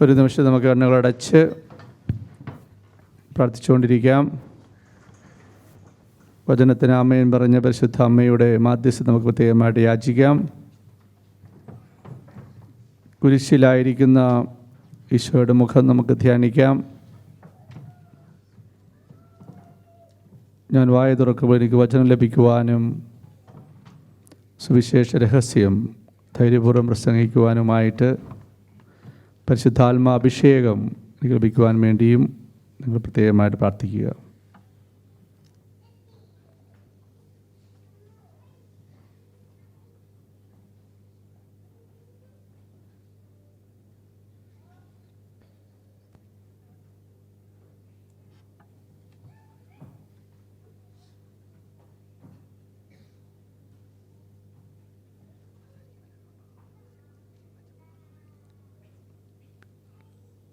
ഒരു നിമിഷം നമുക്ക് കണ്ണുകളടച്ച് പ്രാർത്ഥിച്ചുകൊണ്ടിരിക്കാം. വചനത്തിന് ആമേൻ പറഞ്ഞ പരിശുദ്ധ അമ്മയുടെ മാധ്യസ്ഥം നമുക്ക് പ്രത്യേകമായിട്ട് യാചിക്കാം. കുരിശിലായിരിക്കുന്ന ഈശോയുടെ മുഖം നമുക്ക് ധ്യാനിക്കാം. ഞാൻ വായ തുറക്കുമ്പോൾ എനിക്ക് വചനം ലഭിക്കുവാനും സുവിശേഷ രഹസ്യം ധൈര്യപൂർവ്വം പ്രസംഗിക്കുവാനുമായിട്ട് പരിശുദ്ധാത്മാ അഭിഷേകം എനിക്ക് ലഭിക്കുവാൻ വേണ്ടിയും നിങ്ങൾ പ്രത്യേകമായിട്ട് പ്രാർത്ഥിക്കുക.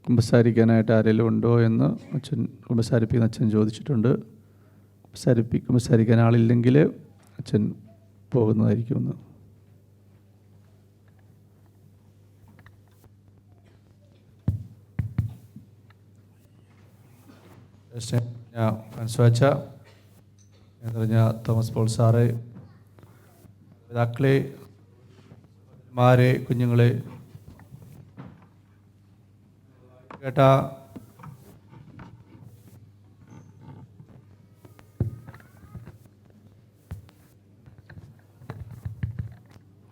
കുമ്പസാരിക്കാനായിട്ട് ആരെങ്കിലും ഉണ്ടോ എന്ന് കുമ്പസാരിപ്പിക്കുന്ന അച്ഛൻ ചോദിച്ചിട്ടുണ്ട്. കുമ്പസാരിക്കാൻ ആളില്ലെങ്കിൽ അച്ഛൻ പോകുന്നതായിരിക്കുമെന്ന്. ഫ്രാൻസ്വാച്ച, നിറഞ്ഞ തോമസ് പോൾ സാറ്, പിതാക്കളെ, മാരെ, കുഞ്ഞുങ്ങളെ, കേട്ടാ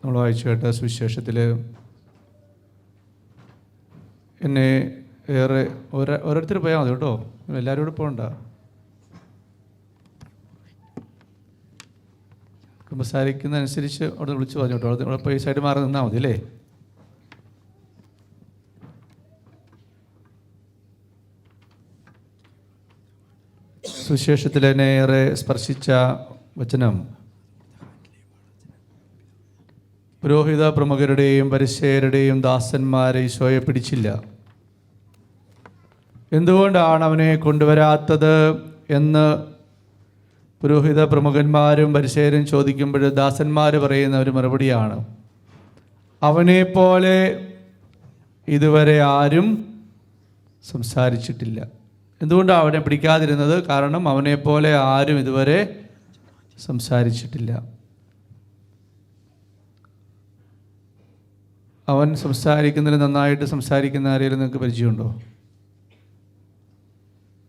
നമ്മൾ വായിച്ചു കേട്ട സുവിശേഷത്തിൽ എന്നെ ഏറെ ഓരോരുത്തർ പോയാൽ മതി കേട്ടോ, എല്ലാവരും കൂടെ പോകണ്ട. കുമ്പസാരിക്കുന്നതനുസരിച്ച് അവിടെ വിളിച്ചു പറഞ്ഞു കേട്ടോ, അവിടെ പോയി സൈഡ് മാറി നിന്നാൽ മതി അല്ലേ. സുവിശേഷത്തിൽ എന്നെ ഏറെ സ്പർശിച്ച വചനം പുരോഹിത പ്രമുഖരുടെയും പരിസേയരുടെയും ദാസന്മാരെ ഈശോയെ പിടിച്ചില്ല. എന്തുകൊണ്ടാണ് അവനെ കൊണ്ടുവരാത്തത് എന്ന് പുരോഹിത പ്രമുഖന്മാരും പരിസേയരും ചോദിക്കുമ്പോൾ ദാസന്മാർ പറയുന്ന ഒരു മറുപടിയാണ്, അവനെപ്പോലെ ഇതുവരെ ആരും സംസാരിച്ചിട്ടില്ല. എന്തുകൊണ്ടാണ് അവനെ പിടിക്കാതിരുന്നത്? കാരണം അവനെപ്പോലെ ആരും ഇതുവരെ സംസാരിച്ചിട്ടില്ല. അവൻ സംസാരിക്കുന്നതിൽ നന്നായിട്ട് സംസാരിക്കുന്ന ആരെങ്കിലും നിങ്ങൾക്ക് പരിചയമുണ്ടോ?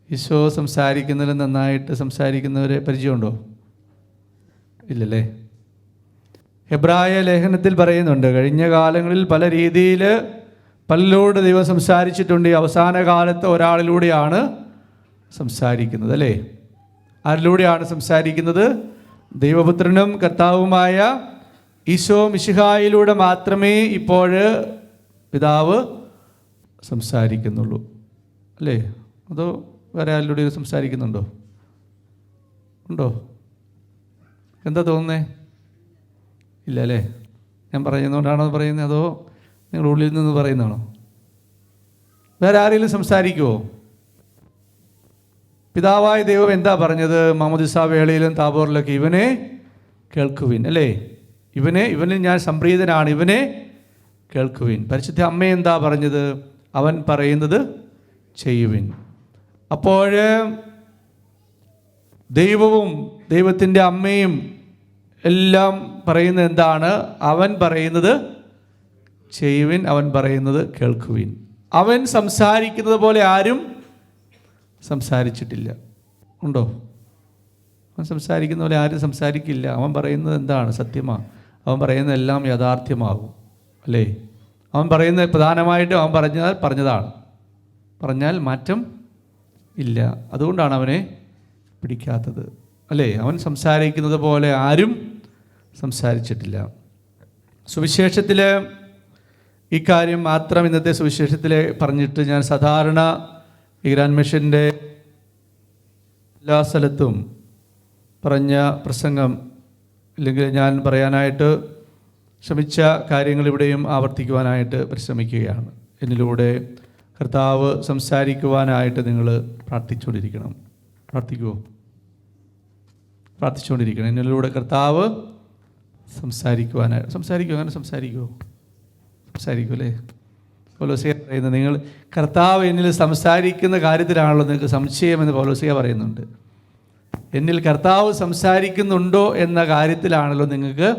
ഈശോ സംസാരിക്കുന്നതിൽ നന്നായിട്ട് സംസാരിക്കുന്നവരെ പരിചയമുണ്ടോ? ഇല്ലല്ലേ. ഹെബ്രായ ലേഖനത്തിൽ പറയുന്നുണ്ട്, കഴിഞ്ഞ കാലങ്ങളിൽ പല രീതിയിൽ പലരോട് ദൈവം സംസാരിച്ചിട്ടുണ്ട്. ഈ അവസാന കാലത്ത് ഒരാളിലൂടെയാണ് സംസാരിക്കുന്നത് അല്ലേ. ആരിലൂടെയാണ് സംസാരിക്കുന്നത്? ദൈവപുത്രനും കർത്താവുമായ ഈശോ മിശിഹായിലൂടെ മാത്രമേ ഇപ്പോൾ പിതാവ് സംസാരിക്കുന്നുള്ളൂ അല്ലേ. അതോ വേറെ ആരിലൂടെ സംസാരിക്കുന്നുണ്ടോ? ഉണ്ടോ? എന്താ തോന്നുന്നേ? ഇല്ല അല്ലേ. ഞാൻ പറയുന്നതുകൊണ്ടാണോ പറയുന്നത്, അതോ നിങ്ങൾ ഉള്ളിൽ നിന്ന് പറയുന്നതാണോ? വേറെ ആരെങ്കിലും സംസാരിക്കുമോ? പിതാവായ ദൈവം എന്താ പറഞ്ഞത്? മാമോദിസ വേളയിലും താബോറിലൊക്കെ ഇവനെ കേൾക്കുവിൻ അല്ലേ. ഇവനിൽ ഞാൻ സംപ്രീതനാണ്, ഇവനെ കേൾക്കുവിൻ. പരിശുദ്ധ അമ്മ എന്താ പറഞ്ഞത്? അവൻ പറയുന്നത് ചെയ്യുവിൻ. അപ്പോൾ ദൈവവും ദൈവത്തിൻ്റെ അമ്മയും എല്ലാം പറയുന്നത് എന്താണ്? അവൻ പറയുന്നത് ചെയ്യുവിൻ, അവൻ പറയുന്നത് കേൾക്കുവിൻ. അവൻ സംസാരിക്കുന്നത് പോലെ ആരും സംസാരിച്ചിട്ടില്ല. ഉണ്ടോ? അവൻ സംസാരിക്കുന്ന പോലെ ആരും സംസാരിക്കില്ല. അവൻ പറയുന്നത് എന്താണ്? സത്യമാണ്. അവൻ പറയുന്നതെല്ലാം യാഥാർത്ഥ്യമാകും അല്ലേ. അവൻ പറയുന്നത് പ്രധാനമായിട്ടും അവൻ പറഞ്ഞതാണ്, പറഞ്ഞാൽ മാറ്റം ഇല്ല. അതുകൊണ്ടാണ് അവനെ പിടിക്കാത്തത് അല്ലേ. അവൻ സംസാരിക്കുന്നത് പോലെ ആരും സംസാരിച്ചിട്ടില്ല. സുവിശേഷത്തിൽ ഈ കാര്യം മാത്രം ഇന്നത്തെ സുവിശേഷത്തിൽ പറഞ്ഞിട്ട് ഞാൻ സാധാരണ ഈ ഗ്രാൻഡ് മിഷൻ്റെ എല്ലാ സ്ഥലത്തും പറഞ്ഞ പ്രസംഗം ഇല്ലെങ്കിൽ ഞാൻ പറയാനായിട്ട് ശ്രമിച്ച കാര്യങ്ങൾ ഇവിടെയും ആവർത്തിക്കുവാനായിട്ട് പരിശ്രമിക്കുകയാണ്. എന്നിലൂടെ കർത്താവ് സംസാരിക്കുവാനായിട്ട് നിങ്ങൾ പ്രാർത്ഥിച്ചുകൊണ്ടിരിക്കണം. പ്രാർത്ഥിച്ചുകൊണ്ടിരിക്കണം. എന്നിലൂടെ കർത്താവ് സംസാരിക്കുവാനായിട്ട്. സംസാരിക്കുമോ? അങ്ങനെ സംസാരിക്കുമോ? സംസാരിക്കും അല്ലേ. പൗലോസിക പറയുന്നത്. നിങ്ങൾ കർത്താവ് എന്നിൽ സംസാരിക്കുന്ന കാര്യത്തിലാണല്ലോ നിങ്ങൾക്ക് സംശയമെന്ന് പൗലോസിക പറയുന്നുണ്ട്. എന്നിൽ കർത്താവ് സംസാരിക്കുന്നുണ്ടോ എന്ന കാര്യത്തിലാണല്ലോ നിങ്ങൾക്ക്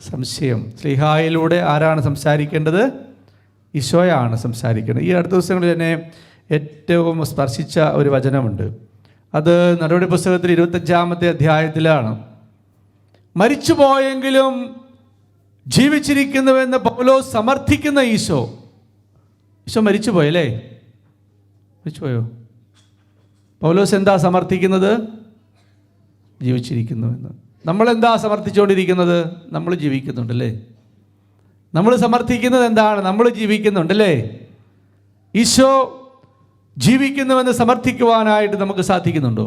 സംശയം. സ്ലീഹായിലൂടെ ആരാണ് സംസാരിക്കേണ്ടത്? ഈശോയാണ് സംസാരിക്കേണ്ടത്. ഈ അടുത്ത ദിവസങ്ങളിൽ തന്നെ ഏറ്റവും സ്പർശിച്ച ഒരു വചനമുണ്ട്. അത് നടപടി പുസ്തകത്തിൽ 25-ാമത്തെ അധ്യായത്തിലാണ്. മരിച്ചു പോയെങ്കിലും ജീവിച്ചിരിക്കുന്നുവെന്ന് പൗലോസ് സമർത്ഥിക്കുന്ന ഈശോ മരിച്ചുപോയല്ലേ? മരിച്ചുപോയോ? പൗലോസ് എന്താ സമർത്ഥിക്കുന്നത്? ജീവിച്ചിരിക്കുന്നുവെന്ന്. നമ്മളെന്താ സമർത്ഥിച്ചുകൊണ്ടിരിക്കുന്നത്? നമ്മൾ ജീവിക്കുന്നുണ്ടല്ലേ? നമ്മൾ സമർത്ഥിക്കുന്നത് എന്താണ്? നമ്മൾ ജീവിക്കുന്നുണ്ടല്ലേ? ഈശോ ജീവിക്കുന്നുവെന്ന് സമർത്ഥിക്കുവാനായിട്ട് നമുക്ക് സാധിക്കുന്നുണ്ടോ?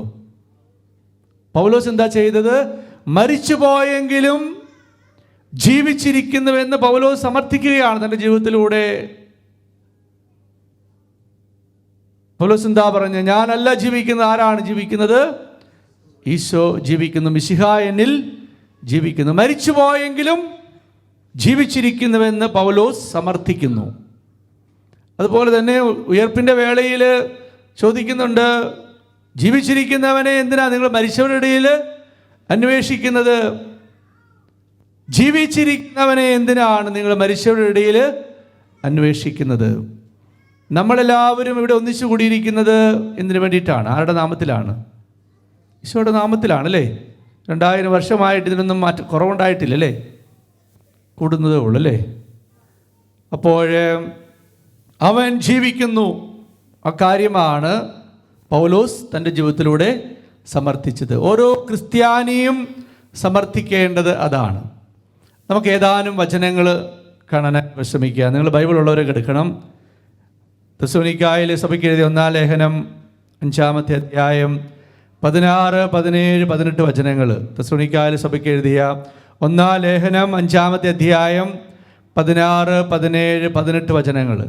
പൗലോസ് എന്താ ചെയ്തത്? മരിച്ചുപോയെങ്കിലും ജീവിച്ചിരിക്കുന്നുവെന്ന് പൗലോസ് സമർത്ഥിക്കുകയാണ് തൻ്റെ ജീവിതത്തിലൂടെ. പൗലോസ് എന്താ പറഞ്ഞത്? ഞാനല്ല ജീവിക്കുന്നത്. ആരാണ് ജീവിക്കുന്നത്? ഈശോ ജീവിക്കുന്നു. മിശിഹ എന്നിൽ ജീവിക്കുന്നു. മരിച്ചുപോയെങ്കിലും ജീവിച്ചിരിക്കുന്നുവെന്ന് പൗലോസ് സമർത്ഥിക്കുന്നു. അതുപോലെ തന്നെ ഉയർപ്പിൻ്റെ വേളയിൽ ചോദിക്കുന്നുണ്ട്, ജീവിച്ചിരിക്കുന്നവനെ എന്തിനാ നിങ്ങൾ മരിച്ചവരുടെ ഇടയിൽ അന്വേഷിക്കുന്നത്? ജീവിച്ചിരിക്കുന്നവനെ എന്തിനാണ് നിങ്ങൾ മരിച്ചവരുടെ ഇടയിൽ അന്വേഷിക്കുന്നത്? നമ്മളെല്ലാവരും ഇവിടെ ഒന്നിച്ചു കൂടിയിരിക്കുന്നത് എന്തിനു വേണ്ടിയിട്ടാണ്? ആരുടെ നാമത്തിലാണ്? ഈശോയുടെ നാമത്തിലാണല്ലേ. 2000 വർഷമായിട്ട് ഇതിനൊന്നും കുറവുണ്ടായിട്ടില്ലല്ലേ, കൂടുന്നതേ ഉള്ളൂ അല്ലേ. അപ്പോൾ അവൻ ജീവിക്കുന്നു. അക്കാര്യമാണ് പൗലോസ് തൻ്റെ ജീവിതത്തിലൂടെ സമർത്ഥിച്ചത്. ഓരോ ക്രിസ്ത്യാനിയും സമർത്ഥിക്കേണ്ടത് അതാണ്. നമുക്ക് ഏതാനും വചനങ്ങൾ കാണാൻ ശ്രമിക്കുക. നിങ്ങൾ ബൈബിളുള്ളവരൊക്കെ എടുക്കണം. തെസ്സലോനിക്കായിലെ സഭയ്ക്ക് എഴുതിയ 1-ാം ലേഖനം 5-ാമത്തെ അധ്യായം 16, 17, 18 വചനങ്ങൾ. തെസ്സലോനിക്കായിലെ സഭയ്ക്ക് എഴുതിയ 1-ാം ലേഖനം 5-ാമത്തെ അധ്യായം 16, 17, 18 വചനങ്ങൾ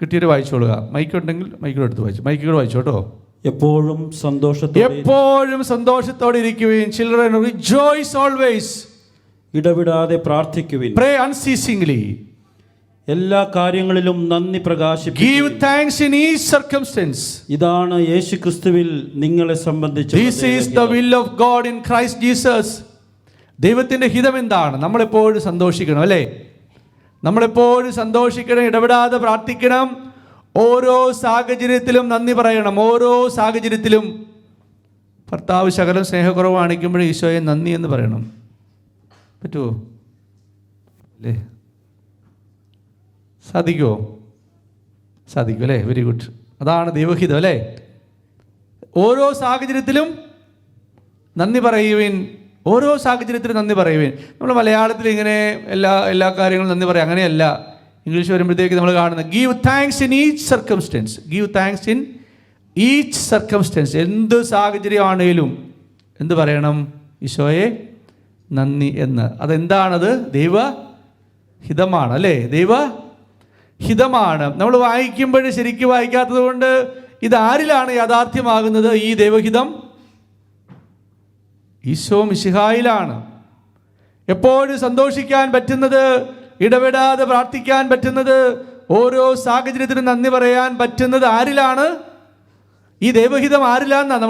കിട്ടിയൊരു വായിച്ചോളുക. മൈക്കുണ്ടെങ്കിൽ മൈക്കിലെടുത്ത് വായിച്ചു. മൈക്കുകൾ വായിച്ചു കേട്ടോ. എപ്പോഴും സന്തോഷത്തോടെ ഇരിക്കുവിൻ. Children, rejoice always. ഇടവിടാതെ പ്രാർത്ഥിക്കുവിൻ. Pray unceasingly. എല്ലാ കാര്യങ്ങളിലും നന്ദി പ്രകാശിപ്പിക്കുവിൻ. Give thanks in each circumstance. ഇതാണ് യേശുക്രിസ്തുവിൽ നിങ്ങളെ സംബന്ധിച്ച്. This is the will of God in Christ Jesus. ദൈവത്തിൻ്റെ ഹിതം എന്താണ്? നമ്മളെപ്പോഴും സന്തോഷിക്കണം അല്ലേ? നമ്മളെപ്പോഴും സന്തോഷിക്കണം, ഇടപെടാതെ പ്രാർത്ഥിക്കണം, ഓരോ സാഹചര്യത്തിലും നന്ദി പറയണം. ഓരോ സാഹചര്യത്തിലും ഭർത്താവ് ശകലം സ്നേഹക്കുറവ് കാണിക്കുമ്പോഴേ ഈശോയെ നന്ദി എന്ന് പറയണം. പറ്റുമോ അല്ലേ? സാധിക്കുമോ? സാധിക്കും അല്ലേ? Very good. അതാണ് ദൈവഹിതം അല്ലേ? ഓരോ സാഹചര്യത്തിലും നന്ദി പറയുവിൻ. ഓരോ സാഹചര്യത്തിലും നന്ദി പറയുവിൻ. നമ്മൾ മലയാളത്തിൽ ഇങ്ങനെ എല്ലാ കാര്യങ്ങളും നന്ദി പറയും, അങ്ങനെയല്ല. ഇംഗ്ലീഷ് വരുമ്പോഴത്തേക്ക് നമ്മൾ കാണുന്നത് give thanks in each circumstances. Give thanks in each circumstances. എന്ത് സാഹചര്യമാണേലും എന്ത് പറയണം? ഈശോയെ നന്ദി എന്ന്. അതെന്താണത്? ദൈവഹിതമാണ് അല്ലേ? ദൈവഹിതമാണ്. നമ്മൾ വായിക്കുമ്പോൾ ശരിക്കും വായിക്കാത്തത് കൊണ്ട് ഇത് ആരിലാണ് യാഥാർത്ഥ്യമാകുന്നത്? ഈ ദൈവഹിതം ഈശോ മിശിഹായിലാണ്. എപ്പോഴും സന്തോഷിക്കാൻ പറ്റുന്നത്, ഇടപെടാതെ പ്രാർത്ഥിക്കാൻ പറ്റുന്നത്, ഓരോ സാഹചര്യത്തിനും നന്ദി പറയാൻ പറ്റുന്നത് ആരിലാണ്? ഈ ദൈവഹിതം ആരിലാന്നാണ് നമ്മൾ